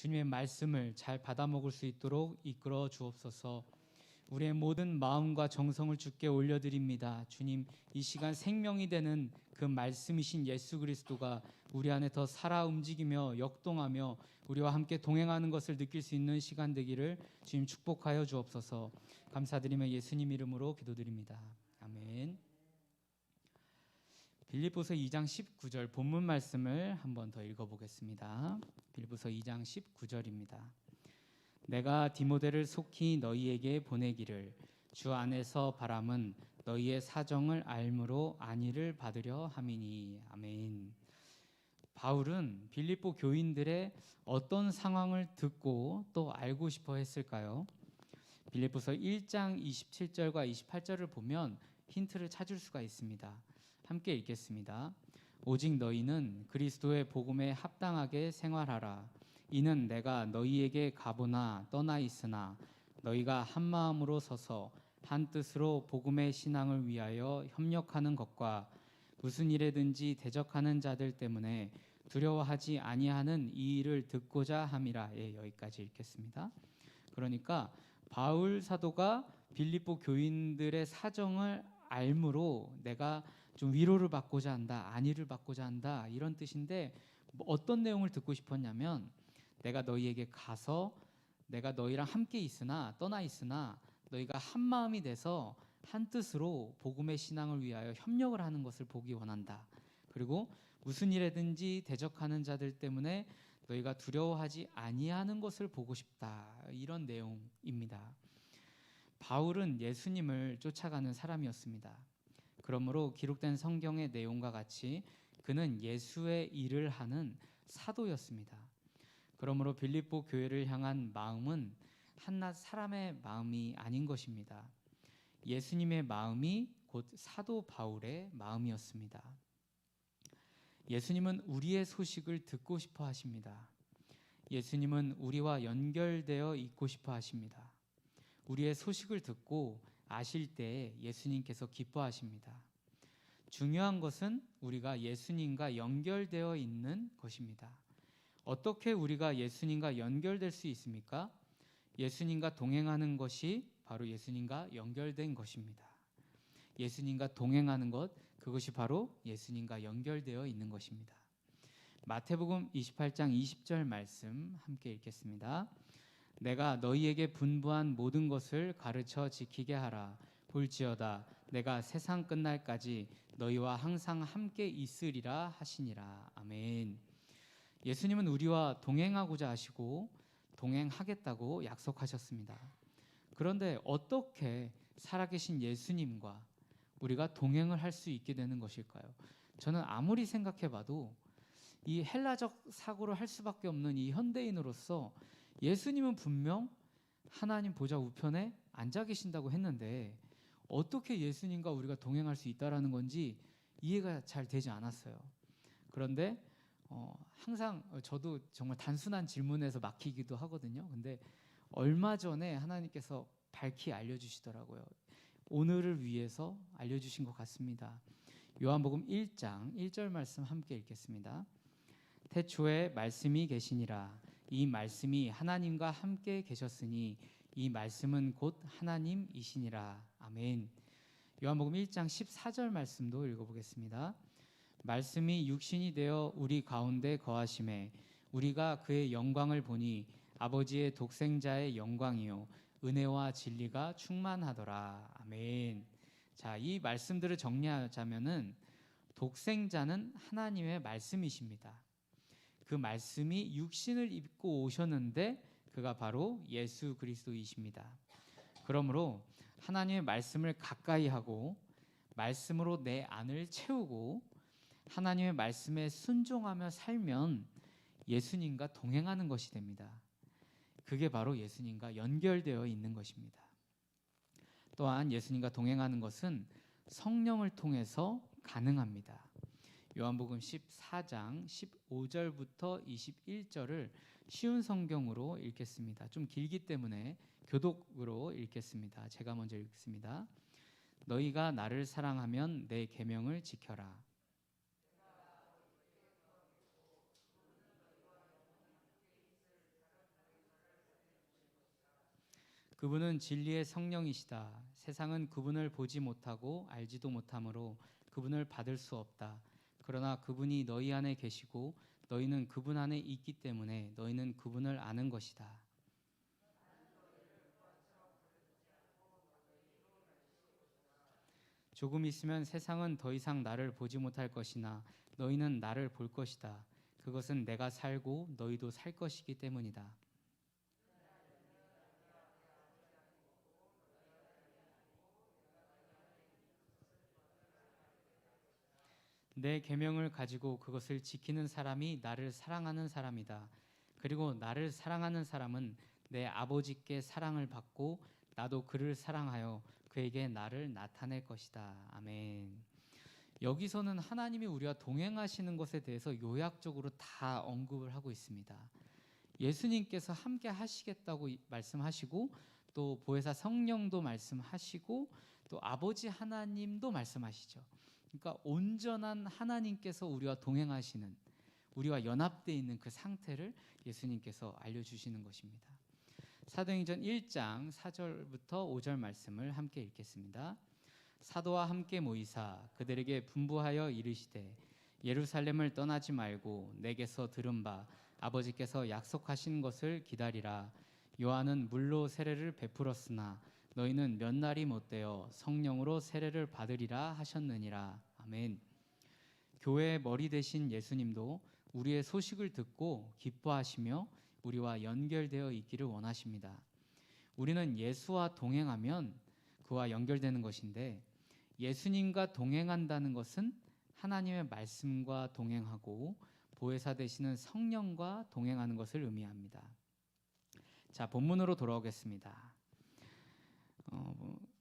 주님의 말씀을 잘 받아 먹을 수 있도록 이끌어 주옵소서. 우리의 모든 마음과 정성을 주께 올려드립니다. 주님, 이 시간 생명이 되는 그 말씀이신 예수 그리스도가 우리 안에 더 살아 움직이며 역동하며 우리와 함께 동행하는 것을 느낄 수 있는 시간 되기를 주님 축복하여 주옵소서. 감사드리며 예수님 이름으로 기도드립니다. 아멘. 빌립보서 2장 19절 본문 말씀을 한번 더 읽어보겠습니다. 빌립보서 2장 19절입니다. 내가 디모데를 속히 너희에게 보내기를 주 안에서 바람은 너희의 사정을 알므로 안위를 받으려 함이니. 아멘. 바울은 빌립보 교인들의 어떤 상황을 듣고 또 알고 싶어 했을까요? 빌립보서 1장 27절과 28절을 보면 힌트를 찾을 수가 있습니다. 함께 읽겠습니다. 오직 너희는 그리스도의 복음에 합당하게 생활하라. 이는 내가 너희에게 가보나 떠나 있으나 너희가 한 마음으로 서서 한 뜻으로 복음의 신앙을 위하여 협력하는 것과 무슨 일에든지 대적하는 자들 때문에 두려워하지 아니하는 이 일을 듣고자 함이라. 예, 여기까지 읽겠습니다. 그러니까 바울 사도가 빌립보 교인들의 사정을 알므로 내가 좀 위로를 받고자 한다, 안위를 받고자 한다, 이런 뜻인데 어떤 내용을 듣고 싶었냐면 내가 너희에게 가서 내가 너희랑 함께 있으나 떠나 있으나 너희가 한 마음이 돼서 한 뜻으로 복음의 신앙을 위하여 협력을 하는 것을 보기 원한다. 그리고 무슨 일에든지 대적하는 자들 때문에 너희가 두려워하지 아니하는 것을 보고 싶다. 이런 내용입니다. 바울은 예수님을 쫓아가는 사람이었습니다. 그러므로 기록된 성경의 내용과 같이 그는 예수의 일을 하는 사도였습니다. 그러므로 빌립보 교회를 향한 마음은 한낱 사람의 마음이 아닌 것입니다. 예수님의 마음이 곧 사도 바울의 마음이었습니다. 예수님은 우리의 소식을 듣고 싶어 하십니다. 예수님은 우리와 연결되어 있고 싶어 하십니다. 우리의 소식을 듣고 아실 때 예수님께서 기뻐하십니다. 중요한 것은 우리가 예수님과 연결되어 있는 것입니다. 어떻게 우리가 예수님과 연결될 수 있습니까? 예수님과 동행하는 것이 바로 예수님과 연결된 것입니다. 예수님과 동행하는 것, 그것이 바로 예수님과 연결되어 있는 것입니다. 마태복음 28장 20절 말씀 함께 읽겠습니다. 내가 너희에게 분부한 모든 것을 가르쳐 지키게 하라. 볼지어다 내가 세상 끝날까지 너희와 항상 함께 있으리라 하시니라. 아멘. 예수님은 우리와 동행하고자 하시고 동행하겠다고 약속하셨습니다. 그런데 어떻게 살아계신 예수님과 우리가 동행을 할 수 있게 되는 것일까요? 저는 아무리 생각해봐도 이 헬라적 사고를 할 수밖에 없는 이 현대인으로서 예수님은 분명 하나님 보좌 우편에 앉아 계신다고 했는데 어떻게 예수님과 우리가 동행할 수 있다라는 건지 이해가 잘 되지 않았어요. 그런데 항상 저도 정말 단순한 질문에서 막히기도 하거든요. 근데 얼마 전에 하나님께서 밝히 알려주시더라고요. 오늘을 위해서 알려주신 것 같습니다. 요한복음 1장 1절 말씀 함께 읽겠습니다. 태초에 말씀이 계시니라. 이 말씀이 하나님과 함께 계셨으니 이 말씀은 곧 하나님이시니라. 아멘. 요한복음 1장 14절 말씀도 읽어보겠습니다. 말씀이 육신이 되어 우리 가운데 거하심에 우리가 그의 영광을 보니 아버지의 독생자의 영광이요 은혜와 진리가 충만하더라. 아멘. 자, 이 말씀들을 정리하자면은 독생자는 하나님의 말씀이십니다. 그 말씀이 육신을 입고 오셨는데 그가 바로 예수 그리스도이십니다. 그러므로 하나님의 말씀을 가까이 하고 말씀으로 내 안을 채우고 하나님의 말씀에 순종하며 살면 예수님과 동행하는 것이 됩니다. 그게 바로 예수님과 연결되어 있는 것입니다. 또한 예수님과 동행하는 것은 성령을 통해서 가능합니다. 요한복음 14장 15절부터 21절을 쉬운 성경으로 읽겠습니다. 좀 길기 때문에 교독으로 읽겠습니다. 제가 먼저 읽습니다. 너희가 나를 사랑하면 내 계명을 지켜라. 그분은 진리의 성령이시다. 세상은 그분을 보지 못하고 알지도 못하므로 그분을 받을 수 없다. 그러나 그분이 너희 안에 계시고 너희는 그분 안에 있기 때문에 너희는 그분을 아는 것이다. 조금 있으면 세상은 더 이상 나를 보지 못할 것이나 너희는 나를 볼 것이다. 그것은 내가 살고 너희도 살 것이기 때문이다. 내 계명을 가지고 그것을 지키는 사람이 나를 사랑하는 사람이다. 그리고 나를 사랑하는 사람은 내 아버지께 사랑을 받고 나도 그를 사랑하여 그에게 나를 나타낼 것이다. 아멘. 여기서는 하나님이 우리와 동행하시는 것에 대해서 요약적으로 다 언급을 하고 있습니다. 예수님께서 함께 하시겠다고 말씀하시고 또 보혜사 성령도 말씀하시고 또 아버지 하나님도 말씀하시죠. 그러니까 온전한 하나님께서 우리와 동행하시는, 우리와 연합되어 있는 그 상태를 예수님께서 알려주시는 것입니다. 사도행전 1장 4절부터 5절 말씀을 함께 읽겠습니다. 사도와 함께 모이사 그들에게 분부하여 이르시되 예루살렘을 떠나지 말고 내게서 들은 바 아버지께서 약속하신 것을 기다리라. 요한은 물로 세례를 베풀었으나 너희는 몇 날이 못되어 성령으로 세례를 받으리라 하셨느니라. 아멘. 교회의 머리 되신 예수님도 우리의 소식을 듣고 기뻐하시며 우리와 연결되어 있기를 원하십니다. 우리는 예수와 동행하면 그와 연결되는 것인데 예수님과 동행한다는 것은 하나님의 말씀과 동행하고 보혜사 되시는 성령과 동행하는 것을 의미합니다. 자, 본문으로 돌아오겠습니다.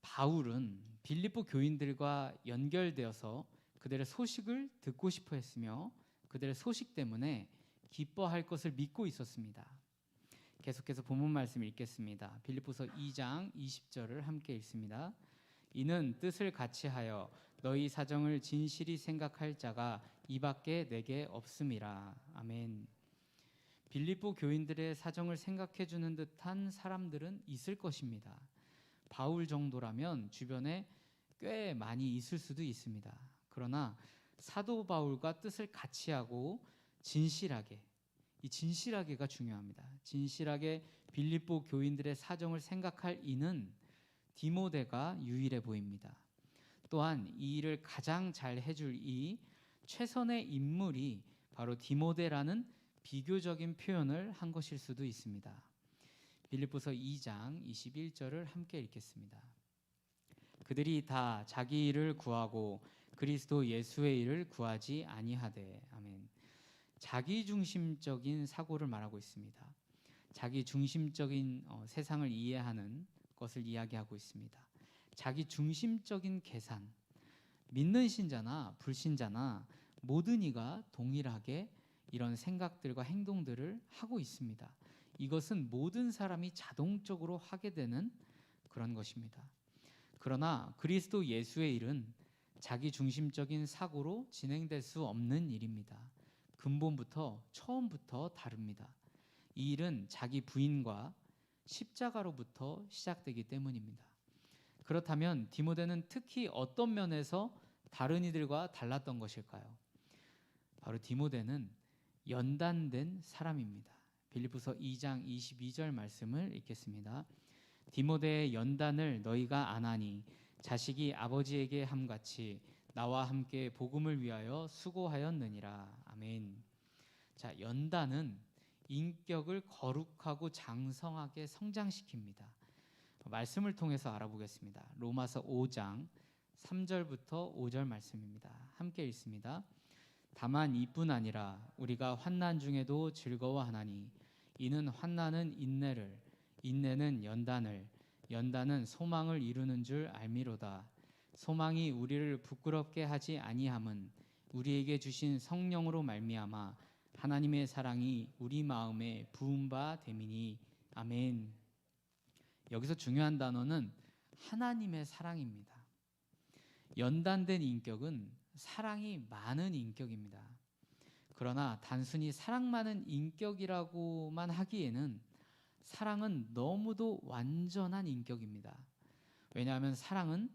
바울은 빌립보 교인들과 연결되어서 그들의 소식을 듣고 싶어 했으며 그들의 소식 때문에 기뻐할 것을 믿고 있었습니다. 계속해서 본문 말씀 읽겠습니다. 빌립보서 2장 20절을 함께 읽습니다. 이는 뜻을 같이하여 너희 사정을 진실히 생각할 자가 이밖에 내게 없음이라. 아멘. 빌립보 교인들의 사정을 생각해 주는 듯한 사람들은 있을 것입니다. 바울 정도라면 주변에 꽤 많이 있을 수도 있습니다. 그러나 사도 바울과 뜻을 같이 하고 진실하게, 이 진실하게가 중요합니다. 진실하게 빌립보 교인들의 사정을 생각할 이는 디모데가 유일해 보입니다. 또한 이 일을 가장 잘 해줄 이 최선의 인물이 바로 디모데라는 비교적인 표현을 한 것일 수도 있습니다. 빌립보서 2장 21절을 함께 읽겠습니다. 그들이 다 자기 일을 구하고 그리스도 예수의 일을 구하지 아니하되. 아멘. 자기 중심적인 사고를 말하고 있습니다. 자기 중심적인 세상을 이해하는 것을 이야기하고 있습니다. 자기 중심적인 계산, 믿는 신자나 불신자나 모든 이가 동일하게 이런 생각들과 행동들을 하고 있습니다. 이것은 모든 사람이 자동적으로 하게 되는 그런 것입니다. 그러나 그리스도 예수의 일은 자기 중심적인 사고로 진행될 수 없는 일입니다. 근본부터 처음부터 다릅니다. 이 일은 자기 부인과 십자가로부터 시작되기 때문입니다. 그렇다면 디모데는 특히 어떤 면에서 다른 이들과 달랐던 것일까요? 바로 디모데는 연단된 사람입니다. 빌립보서 2장 22절 말씀을 읽겠습니다. 디모데의 연단을 너희가 아나니 자식이 아버지에게 함같이 나와 함께 복음을 위하여 수고하였느니라. 아멘. 자, 연단은 인격을 거룩하고 장성하게 성장시킵니다. 말씀을 통해서 알아보겠습니다. 로마서 5장 3절부터 5절 말씀입니다. 함께 읽습니다. 다만 이뿐 아니라 우리가 환난 중에도 즐거워하나니 이는 환난은 인내를, 인내는 연단을, 연단은 소망을 이루는 줄 알미로다. 소망이 우리를 부끄럽게 하지 아니함은 우리에게 주신 성령으로 말미암아 하나님의 사랑이 우리 마음에 부은 바 됨이니. 아멘. 여기서 중요한 단어는 하나님의 사랑입니다. 연단된 인격은 사랑이 많은 인격입니다. 그러나 단순히 사랑 많은 인격이라고만 하기에는 사랑은 너무도 완전한 인격입니다. 왜냐하면 사랑은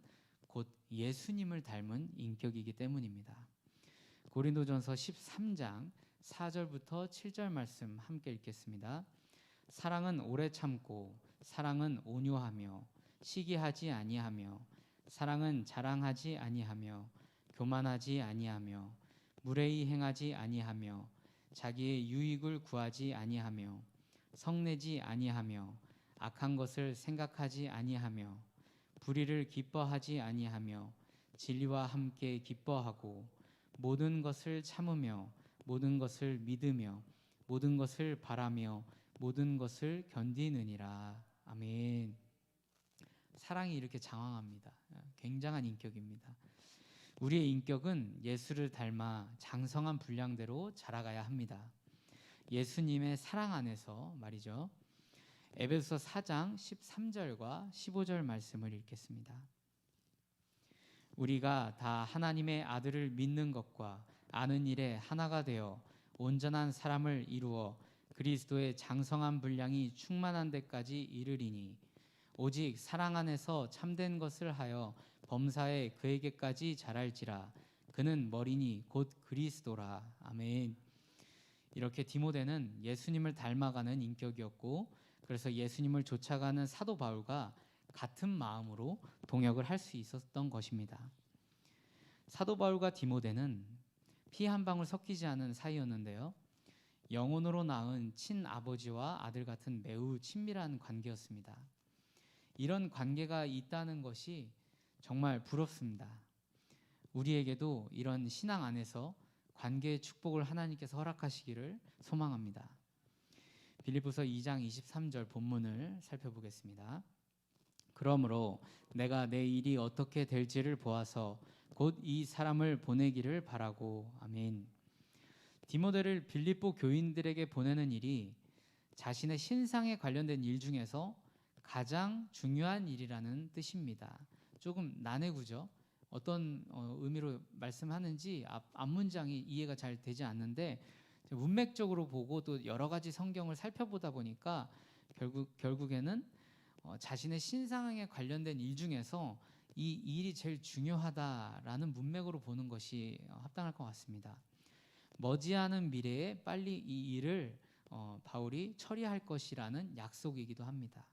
곧 예수님을 닮은 인격이기 때문입니다. 고린도전서 13장 4절부터 7절 말씀 함께 읽겠습니다. 사랑은 오래 참고, 사랑은 온유하며 시기하지 아니하며, 사랑은 자랑하지 아니하며 교만하지 아니하며 무례히 행하지 아니하며 자기의 유익을 구하지 아니하며 성내지 아니하며 악한 것을 생각하지 아니하며 불의를 기뻐하지 아니하며 진리와 함께 기뻐하고 모든 것을 참으며 모든 것을 믿으며 모든 것을 바라며 모든 것을 견디느니라. 아멘. 사랑이 이렇게 장황합니다. 굉장한 인격입니다. 우리의 인격은 예수를 닮아 장성한 분량대로 자라가야 합니다. 예수님의 사랑 안에서 말이죠. 에베소서 4장 13절과 15절 말씀을 읽겠습니다. 우리가 다 하나님의 아들을 믿는 것과 아는 일에 하나가 되어 온전한 사람을 이루어 그리스도의 장성한 분량이 충만한 데까지 이르리니 오직 사랑 안에서 참된 것을 하여 범사에 그에게까지 자랄지라. 그는 머리니 곧 그리스도라. 아멘. 이렇게 디모데는 예수님을 닮아가는 인격이었고, 그래서 예수님을 쫓아가는 사도 바울과 같은 마음으로 동역을 할 수 있었던 것입니다. 사도 바울과 디모데는 피 한 방울 섞이지 않은 사이였는데요, 영혼으로 낳은 친아버지와 아들 같은 매우 친밀한 관계였습니다. 이런 관계가 있다는 것이 정말 부럽습니다. 우리에게도 이런 신앙 안에서 관계의 축복을 하나님께서 허락하시기를 소망합니다. 빌립보서 2장 23절 본문을 살펴보겠습니다. 그러므로 내가 내 일이 어떻게 될지를 보아서 곧 이 사람을 보내기를 바라고. 아멘. 디모데를 빌립보 교인들에게 보내는 일이 자신의 신상에 관련된 일 중에서 가장 중요한 일이라는 뜻입니다. 조금 난해구죠. 어떤 의미로 말씀하는지 앞문장이 이해가 잘 되지 않는데, 문맥적으로 보고 또 여러 가지 성경을 살펴보다 보니까 결국에는 자신의 신상에 관련된 일 중에서 이 일이 제일 중요하다라는 문맥으로 보는 것이 합당할 것 같습니다. 머지않은 미래에 빨리 이 일을 바울이 처리할 것이라는 약속이기도 합니다.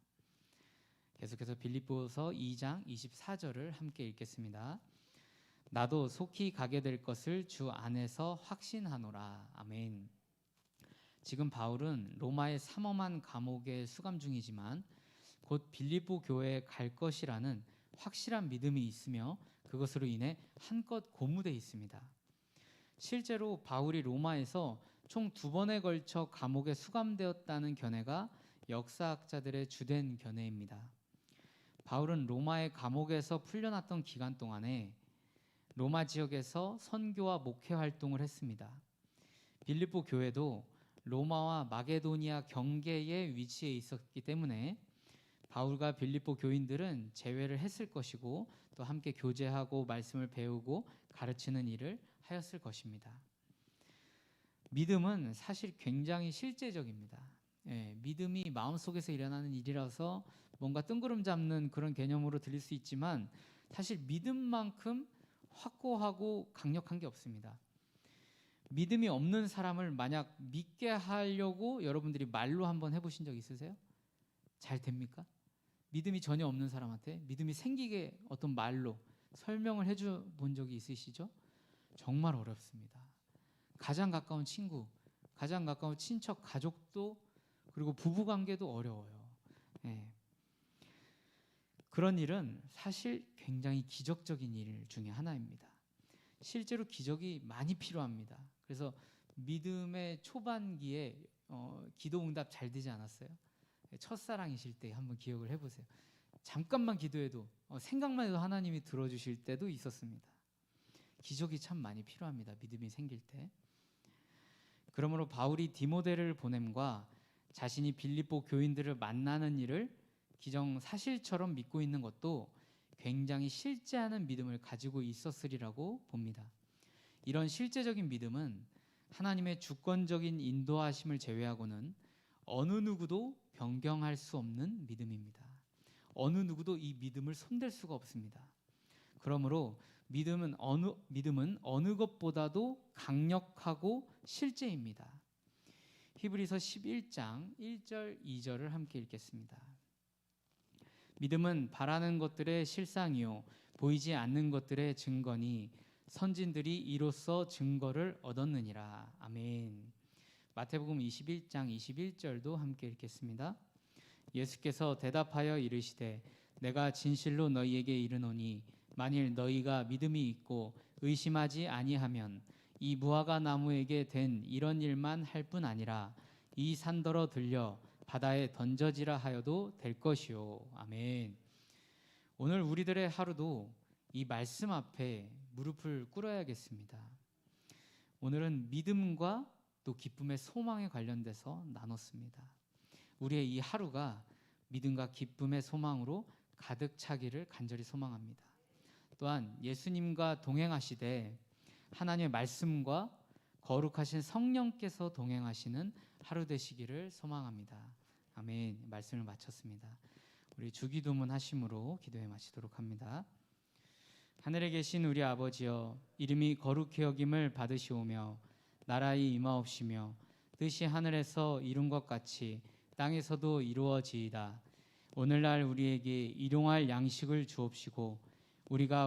계속해서 빌립보서 2장 24절을 함께 읽겠습니다. 나도 속히 가게 될 것을 주 안에서 확신하노라. 아멘. 지금 바울은 로마의 삼엄한 감옥에 수감 중이지만 곧 빌립보 교회에 갈 것이라는 확실한 믿음이 있으며 그것으로 인해 한껏 고무돼 있습니다. 실제로 바울이 로마에서 총 2번에 걸쳐 감옥에 수감되었다는 견해가 역사학자들의 주된 견해입니다. 바울은 로마의 감옥에서 풀려났던 기간 동안에 로마 지역에서 선교와 목회 활동을 했습니다. 빌립보 교회도 로마와 마게도니아 경계에 위치해 있었기 때문에 바울과 빌립보 교인들은 제회를 했을 것이고 또 함께 교제하고 말씀을 배우고 가르치는 일을 하였을 것입니다. 믿음은 사실 굉장히 실제적입니다. 믿음이 마음속에서 일어나는 일이라서 뭔가 뜬구름 잡는 그런 개념으로 들릴 수 있지만 사실 믿음만큼 확고하고 강력한 게 없습니다. 믿음이 없는 사람을 만약 믿게 하려고 여러분들이 말로 한번 해보신 적 있으세요? 잘 됩니까? 믿음이 전혀 없는 사람한테 믿음이 생기게 어떤 말로 설명을 해줘 본 적이 있으시죠? 정말 어렵습니다. 가장 가까운 친구, 가장 가까운 친척, 가족도, 그리고 부부관계도 어려워요. 그런 일은 사실 굉장히 기적적인 일 중에 하나입니다. 실제로 기적이 많이 필요합니다. 그래서 믿음의 초반기에 기도 응답 잘 되지 않았어요? 첫사랑이실 때 한번 기억을 해보세요. 잠깐만 기도해도 생각만 해도 하나님이 들어주실 때도 있었습니다. 기적이 참 많이 필요합니다. 믿음이 생길 때. 그러므로 바울이 디모데를 보냄과 자신이 빌립보 교인들을 만나는 일을 기정사실처럼 믿고 있는 것도 굉장히 실제하는 믿음을 가지고 있었으리라고 봅니다. 이런 실제적인 믿음은 하나님의 주권적인 인도하심을 제외하고는 어느 누구도 변경할 수 없는 믿음입니다. 어느 누구도 이 믿음을 손댈 수가 없습니다. 그러므로 믿음은 어느 것보다도 강력하고 실제입니다. 히브리서 11장 1절 2절을 함께 읽겠습니다. 믿음은 바라는 것들의 실상이요 보이지 않는 것들의 증거니 선진들이 이로써 증거를 얻었느니라. 아멘. 마태복음 21장 21절도 함께 읽겠습니다. 예수께서 대답하여 이르시되 내가 진실로 너희에게 이르노니 만일 너희가 믿음이 있고 의심하지 아니하면 이 무화과 나무에게 된 이런 일만 할 뿐 아니라 이 산더러 들려 바다에 던져지라 하여도 될 것이요. 아멘. 오늘 우리들의 하루도 이 말씀 앞에 무릎을 꿇어야겠습니다. 오늘은 믿음과 또 기쁨의 소망에 관련돼서 나눴습니다. 우리의 이 하루가 믿음과 기쁨의 소망으로 가득 차기를 간절히 소망합니다. 또한 예수님과 동행하시되 하나님의 말씀과 거룩하신 성령께서 동행하시는 하루 되시기를 소망합니다. 아멘. 말씀을 마쳤습니다. 우리 주기도문 하심으로 기도해 마치도록 합니다. 하늘에 계신 우리 아버지여, 이름이 거룩히 여김을 받으시오며 나라의 임하옵시며 뜻이 하늘에서 이룬 것 같이 땅에서도 이루어지이다. 오늘날 우리에게 일용할 양식을 주옵시고 우리가